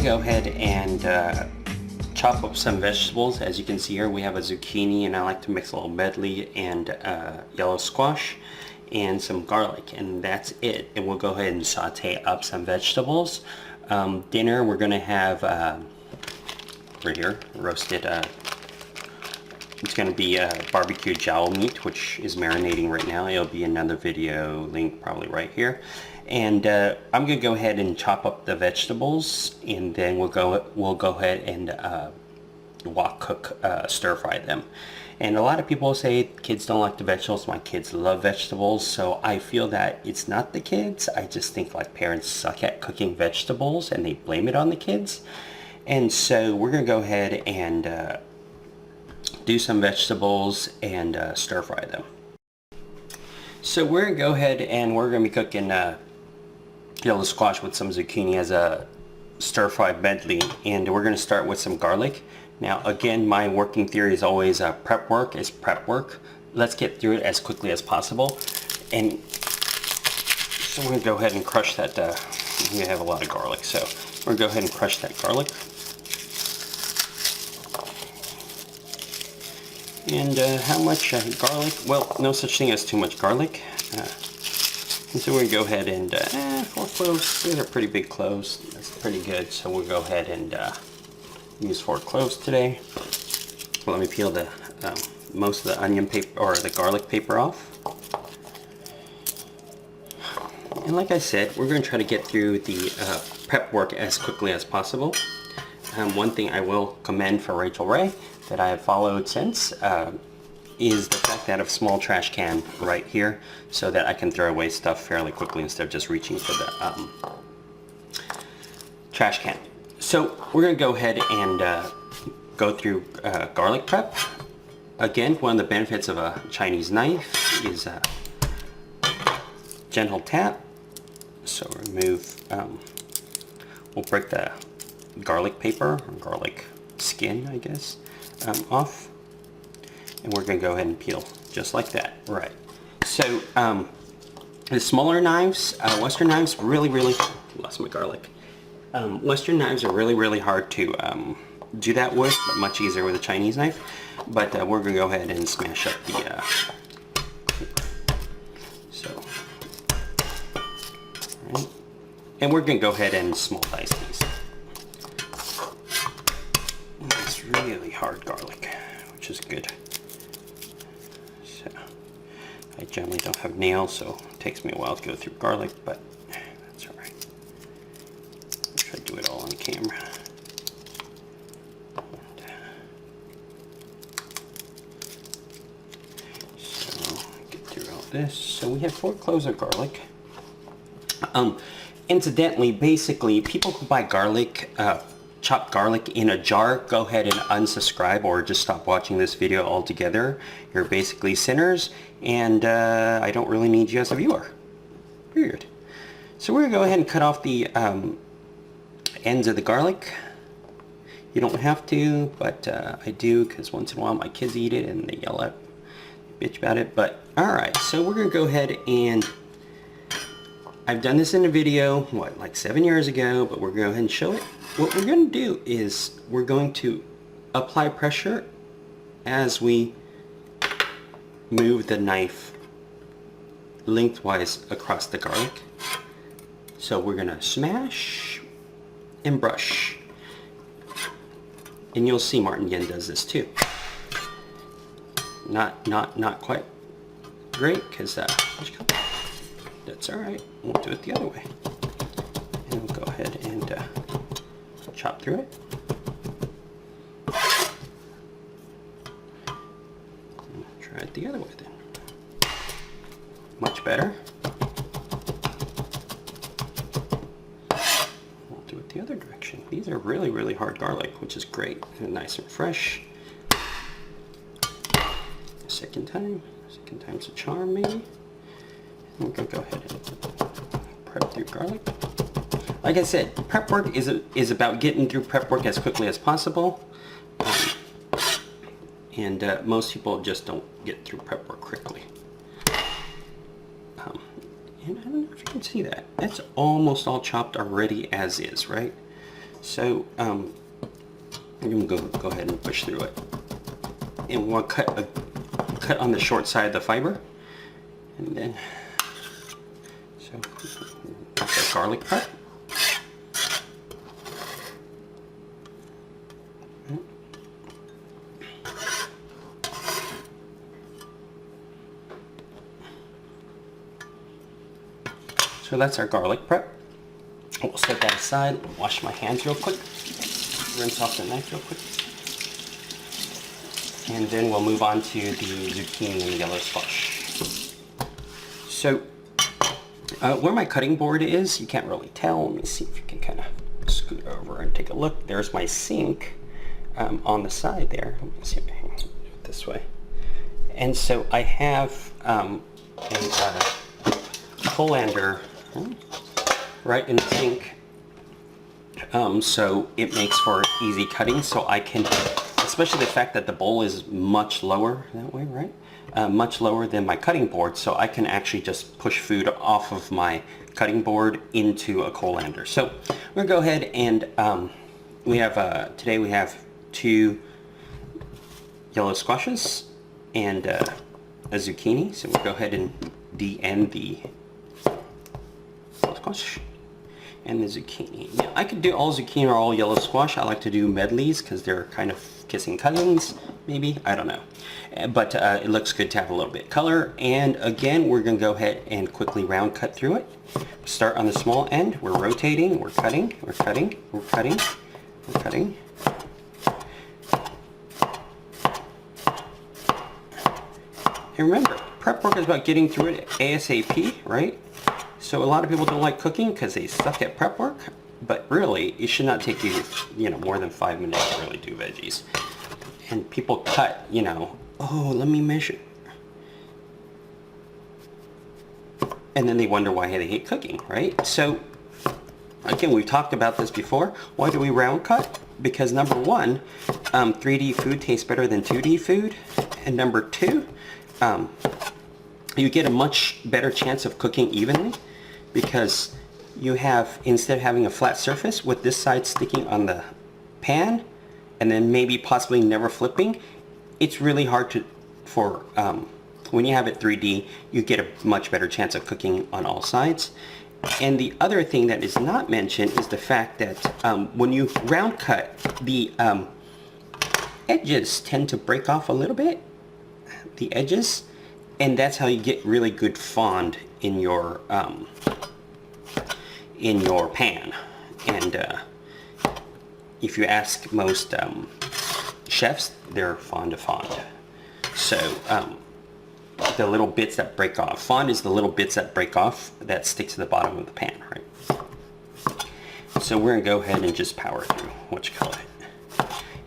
go ahead and chop up some vegetables. As you can see here, we have a zucchini, and I like to mix a little medley and yellow squash and some garlic, and that's it. And we'll go ahead and saute up some vegetables. Dinner, we're gonna have right here roasted. It's gonna be barbecue jowl meat, which is marinating right now. It'll be another video link probably right here. And I'm gonna go ahead and chop up the vegetables, and then we'll go ahead and wok cook, stir fry them. And a lot of people say kids don't like the vegetables. My kids love vegetables, so I feel that it's not the kids. I just think like parents suck at cooking vegetables and they blame it on the kids. And so we're gonna go ahead and do some vegetables and stir fry them. So we're gonna go ahead and we're gonna be cooking yellow squash with some zucchini as a stir fry medley, and we're gonna start with some garlic. Now again, my working theory is always prep work is prep work. Let's get through it as quickly as possible. And so we're gonna go ahead and crush that. We have a lot of garlic, so we're gonna go ahead and crush that garlic. And how much garlic? Well, no such thing as too much garlic. And so we're gonna go ahead and 4 cloves. These are pretty big cloves. That's pretty good. So we'll go ahead and use 4 cloves today. Let me peel the most of the onion paper or the garlic paper off. And like I said, we're going to try to get through the prep work as quickly as possible. One thing I will commend for Rachel Ray that I have followed since is the fact that I have a small trash can right here so that I can throw away stuff fairly quickly instead of just reaching for the trash can. So we're going to go ahead and go through garlic prep. Again, one of the benefits of a Chinese knife is gentle tap. So remove, we'll break the garlic paper, or garlic skin, I guess, off. And we're going to go ahead and peel just like that. Right. So the smaller knives, Western knives, really, lost my garlic. Western knives are really hard to do that with, but much easier with a Chinese knife. But we're going to go ahead and smash up the so, right. And we're going to go ahead and small dice these. It's really hard garlic, which is good. So I generally don't have nails, so it takes me a while to go through garlic, but that's all right. I do it all on camera. So get through all this. So we have 4 cloves of garlic. Incidentally, basically, people who buy garlic, chopped garlic in a jar, go ahead and unsubscribe or just stop watching this video altogether. You're basically sinners, and I don't really need you as a viewer. Period. So we're gonna go ahead and cut off the ends of the garlic. You don't have to, but I do because once in a while my kids eat it and they yell at bitch about it. But alright, so we're gonna go ahead and I've done this in a video, what, like 7 years ago, but we're going to go ahead and show it. What we're going to do is we're going to apply pressure as we move the knife lengthwise across the garlic. So we're going to smash and brush. And you'll see Martin Yen does this too. Not quite great, because that's alright. We'll do it the other way. And we'll go ahead and chop through it. And try it the other way then. Much better. We'll do it the other direction. These are really hard garlic, which is great and nice and fresh. Second time's a charm, maybe. We're going to go ahead and prep through garlic. Like I said, prep work is about getting through prep work as quickly as possible. And most people just don't get through prep work quickly. And I don't know if you can see that. That's almost all chopped already as is, right? So I'm gonna go ahead and push through it. And we want to cut on the short side of the fiber. And then, so the garlic part. So that's our garlic prep. We'll set that aside, wash my hands real quick, rinse off the knife real quick. And then we'll move on to the zucchini and yellow squash. So where my cutting board is, you can't really tell. Let me see if you can kind of scoot over and take a look. There's my sink on the side there. Let me see if I can do it this way. And so I have a colander right in the sink, so it makes for easy cutting. So I can, especially the fact that the bowl is much lower that way, right? Much lower than my cutting board, so I can actually just push food off of my cutting board into a colander. So we're gonna go ahead and we have today we have 2 yellow squashes and a zucchini. So we'll go ahead and de-end the squash and the zucchini. Yeah, I could do all zucchini or all yellow squash. I like to do medleys because they're kind of kissing cousins, maybe, I don't know. But it looks good to have a little bit of color. And again, we're gonna go ahead and quickly round cut through it. Start on the small end, we're rotating, we're cutting, we're cutting, we're cutting, we're cutting. And remember, prep work is about getting through it ASAP, right? So a lot of people don't like cooking because they suck at prep work, but really, it should not take you, more than 5 minutes to really do veggies. And people cut, oh, let me measure. And then they wonder why they hate cooking, right? So, again, we've talked about this before. Why do we round cut? Because number one, 3D food tastes better than 2D food. And number two, you get a much better chance of cooking evenly because you have, instead of having a flat surface with this side sticking on the pan and then maybe possibly never flipping, it's really hard for when you have it 3D, you get a much better chance of cooking on all sides. And the other thing that is not mentioned is the fact that when you round cut, the edges tend to break off a little bit, the edges, and that's how you get really good fond in your pan. And if you ask most chefs, they're fond of fond. So the little bits that break off. Fond is the little bits that break off that stick to the bottom of the pan, right? So we're gonna go ahead and just power through what you call it.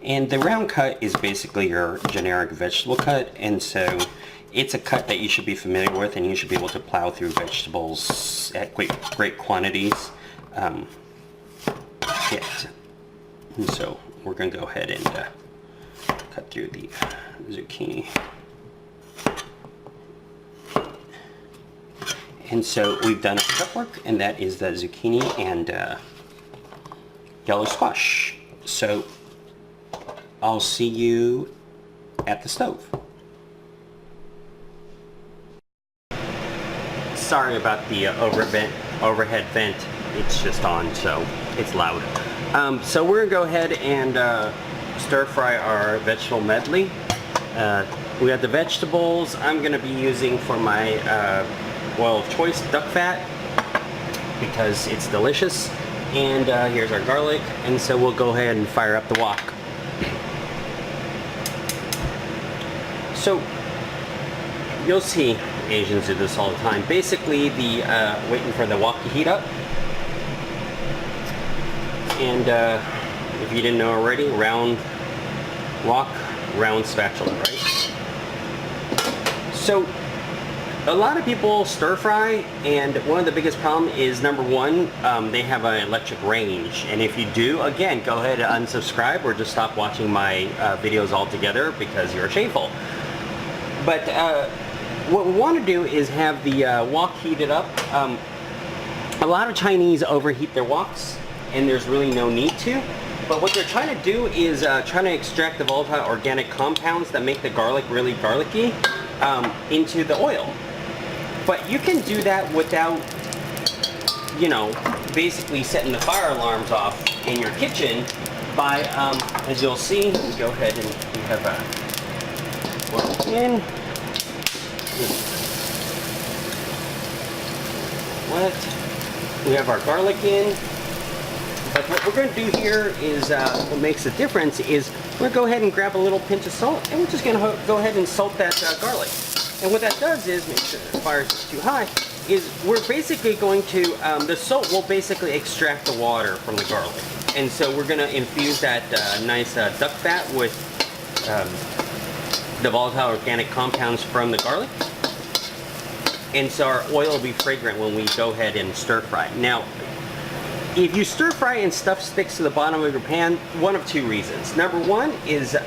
And the round cut is basically your generic vegetable cut, and so it's a cut that you should be familiar with, and you should be able to plow through vegetables at great quantities. And so we're going to go ahead and cut through the zucchini. And so we've done prep work, and that is the zucchini and yellow squash. So I'll see you at the stove. Sorry about the overhead vent. It's just on, so it's loud. So we're gonna go ahead and stir fry our vegetable medley. We have the vegetables. I'm gonna be using for my oil of choice, duck fat, because it's delicious. And here's our garlic, and so we'll go ahead and fire up the wok. So you'll see Asians do this all the time. Basically, waiting for the wok to heat up. And if you didn't know already, round wok, round spatula, right? So a lot of people stir fry, and one of the biggest problems is, number one, they have an electric range. And if you do, again, go ahead and unsubscribe or just stop watching my videos altogether because you're shameful. But what we want to do is have the wok heated up. A lot of Chinese overheat their woks, and there's really no need to. But what they're trying to do is trying to extract the volatile organic compounds that make the garlic really garlicky into the oil. But you can do that without, you know, basically setting the fire alarms off in your kitchen by, as you'll see, let me go ahead and we have garlic in. We have our garlic in. But what we're going to do here is, what makes a difference is, we're going to go ahead and grab a little pinch of salt, and we're just going to go ahead and salt that garlic. And what that does is, make sure the fire is too high, is we're basically going to, the salt will basically extract the water from the garlic. And so we're going to infuse that nice duck fat with the volatile organic compounds from the garlic. And so our oil will be fragrant when we go ahead and stir fry. Now, if you stir fry and stuff sticks to the bottom of your pan, one of two reasons. Number one is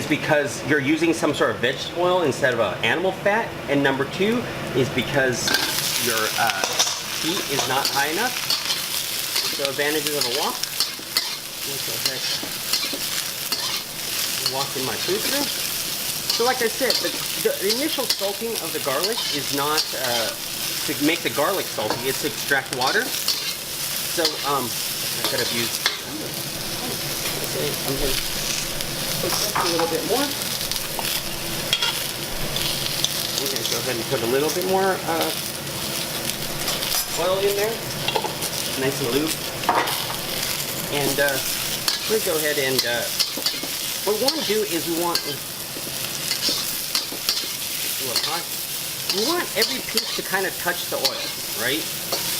because you're using some sort of vegetable oil instead of animal fat, and number two is because your heat is not high enough. So advantages of a wok. Let's go ahead and wok in my food through. So like I said, the initial salting of the garlic is not to make the garlic salty, it's to extract water. So I could have used, I'm going to put a little bit more. We're going to go ahead and put a little bit more oil in there, nice and lube. And we're going to go ahead and what we want to do is we want every piece to kind of touch the oil, right?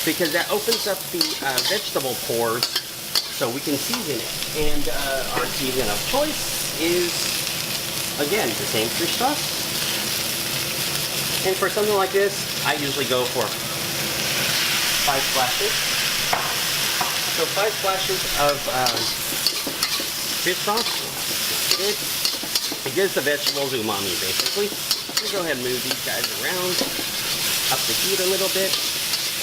Because that opens up the vegetable pores so we can season it. And our season of choice is, again, the same fish sauce. And for something like this, I usually go for 5 splashes. So 5 splashes of fish sauce. It gives the vegetables umami, basically. Go ahead and move these guys around, up the heat a little bit.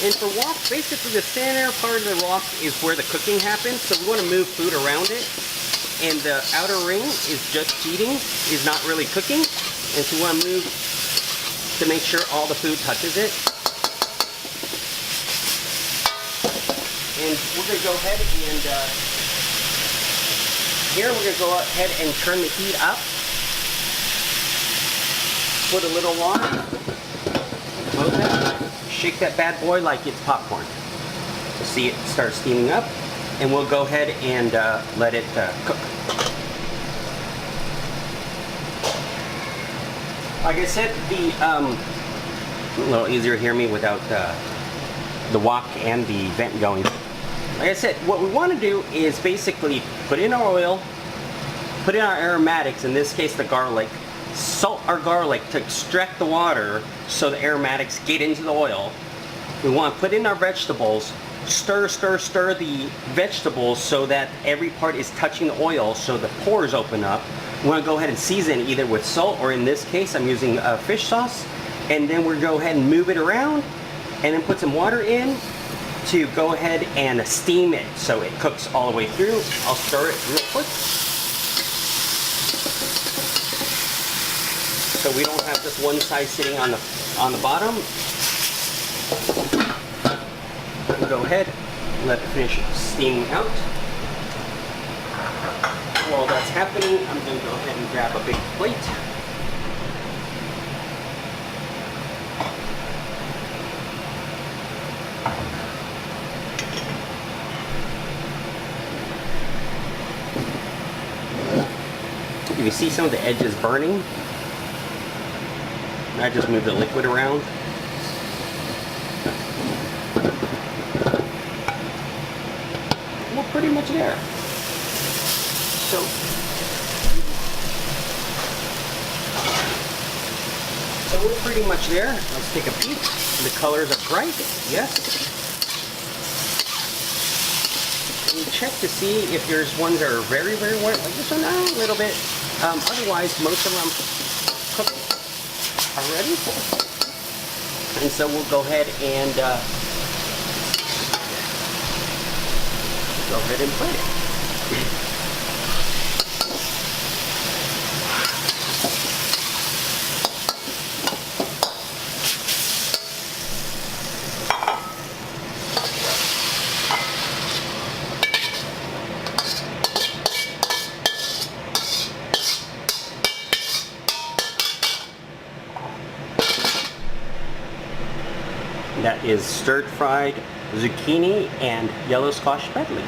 And for wok, basically the center part of the wok is where the cooking happens, so we want to move food around it. And the outer ring is just heating, is not really cooking. And so we want to move to make sure all the food touches it. And we're going to go ahead and, here we're going to go ahead and turn the heat up. Put a little water, close that, shake that bad boy like it's popcorn. You'll see it start steaming up, and we'll go ahead and let it cook. Like I said, a little easier to hear me without the wok and the vent going. Like I said, what we want to do is basically put in our oil, put in our aromatics, in this case the garlic, salt our garlic to extract the water so the aromatics get into the oil. We want to put in our vegetables, stir the vegetables so that every part is touching the oil so the pores open up. We want to go ahead and season either with salt, or in this case I'm using fish sauce, and then we'll go ahead and move it around and then put some water in to go ahead and steam it so it cooks all the way through. I'll stir it real quick, so we don't have just one side sitting on the bottom. We'll go ahead and let it finish steaming out. While that's happening, I'm going to go ahead and grab a big plate. You can see some of the edges burning. I just moved the liquid around. We're pretty much there. So we're pretty much there. Let's take a peek. The colors are bright, yes. And you check to see if there's ones that are very, very white, like this one, a little bit. Otherwise, most of them cooked already. And so we'll go ahead and go ahead and plate it. That is stir-fried zucchini and yellow squash medley.